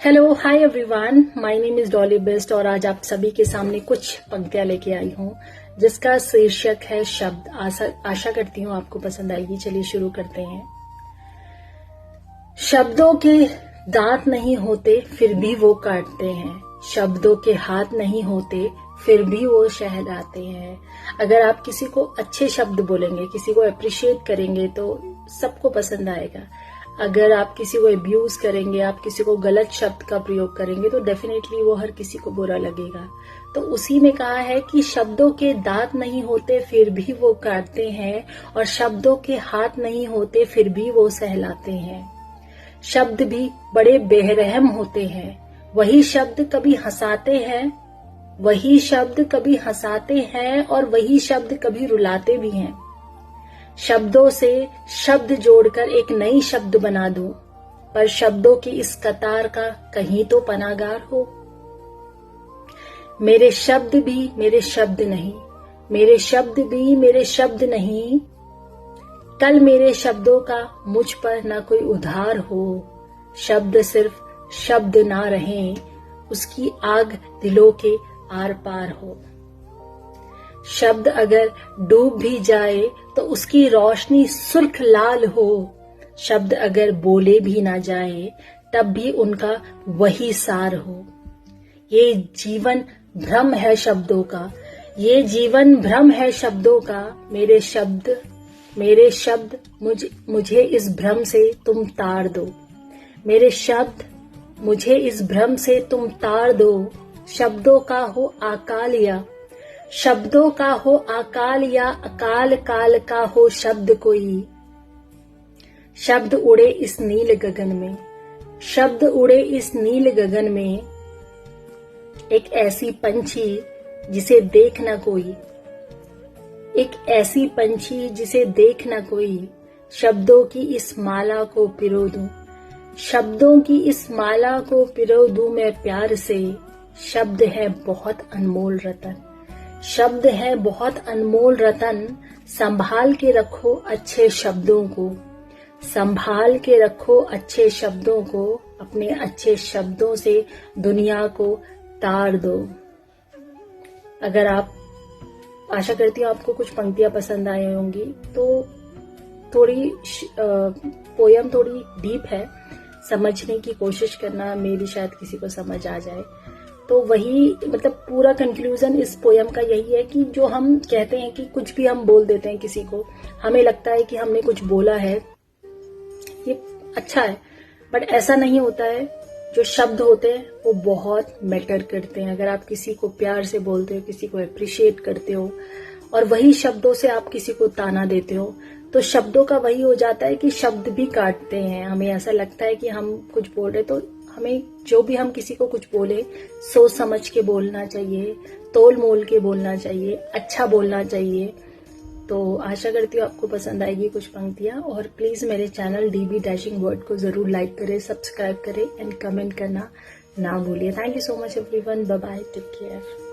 Hello hi everyone, my name is Dolly best और आज आप सभी के सामने कुछ पंक्तियां लेके आई हूँ जिसका शीर्षक है शब्द। आशा करती हूँ आपको पसंद आएगी। चलिए शुरू करते हैं। शब्दों के दांत नहीं होते फिर भी वो काटते हैं, शब्दों के हाथ नहीं होते फिर भी वो शहलाते हैं। अगर आप किसी को अच्छे शब्द बोलेंगे, किसी को अप्रिशिएट करेंगे तो सबको पसंद आएगा। अगर आप किसी को अब्यूज करेंगे, आप किसी को गलत शब्द का प्रयोग करेंगे तो डेफिनेटली वो हर किसी को बुरा लगेगा। तो उसी में कहा है कि शब्दों के दांत नहीं होते फिर भी वो काटते हैं और शब्दों के हाथ नहीं होते फिर भी वो सहलाते हैं। शब्द भी बड़े बेरहम होते हैं, वही शब्द कभी हंसाते हैं, वही शब्द कभी हंसाते हैं और वही शब्द कभी रुलाते भी हैं। शब्दों से शब्द जोड़कर एक नई शब्द बना दूं, पर शब्दों की इस कतार का कहीं तो पनागार हो। मेरे शब्द भी मेरे शब्द नहीं, मेरे शब्द भी मेरे शब्द नहीं, कल मेरे शब्दों का मुझ पर ना कोई उधार हो। शब्द सिर्फ शब्द ना रहें, उसकी आग दिलों के आर पार हो। शब्द अगर डूब भी जाए तो उसकी रोशनी सुर्ख लाल हो। शब्द अगर बोले भी ना जाए तब भी उनका वही सार हो। ये जीवन भ्रम है शब्दों का, ये जीवन भ्रम है शब्दों का। मेरे शब्द मुझे इस भ्रम से तुम तार दो। मेरे शब्द मुझे इस भ्रम से तुम तार दो। शब्दों का हो आकाल या शब्दों का हो अकाल या अकाल काल का हो शब्द कोई। शब्द उड़े इस नील गगन में, शब्द उड़े इस नील गगन में, एक ऐसी पंछी जिसे देख ना कोई, एक ऐसी पंछी जिसे देख ना कोई। शब्दों की इस माला को पिरो दूं, शब्दों की इस माला को पिरो दूं मैं प्यार से। शब्द है बहुत अनमोल रतन, शब्द है बहुत अनमोल रतन। संभाल के रखो अच्छे शब्दों को, संभाल के रखो अच्छे शब्दों को। अपने अच्छे शब्दों से दुनिया को तार दो। अगर आप, आशा करती हूँ आपको कुछ पंक्तियां पसंद आई होंगी। तो थोड़ी पोयम थोड़ी डीप है, समझने की कोशिश करना, मे भी शायद किसी को समझ आ जाए। तो वही मतलब पूरा कंक्लूजन इस पोयम का यही है कि जो हम कहते हैं कि कुछ भी हम बोल देते हैं किसी को, हमें लगता है कि हमने कुछ बोला है, ये अच्छा है, बट ऐसा नहीं होता है। जो शब्द होते हैं वो बहुत मैटर करते हैं। अगर आप किसी को प्यार से बोलते हो, किसी को अप्रिशिएट करते हो और वही शब्दों से आप किसी को ताना देते हो तो शब्दों का वही हो जाता है कि शब्द भी काटते हैं। हमें ऐसा लगता है कि हम कुछ बोल रहे, तो हमें जो भी हम किसी को कुछ बोले सोच समझ के बोलना चाहिए, तोल मोल के बोलना चाहिए, अच्छा बोलना चाहिए। तो आशा करती हूँ आपको पसंद आएगी कुछ पंक्तियां। और प्लीज मेरे चैनल डीबी डैशिंग वर्ड को जरूर लाइक करें, सब्सक्राइब करें एंड कमेंट करना ना भूलिए। Thank you so much everyone, bye bye, take care.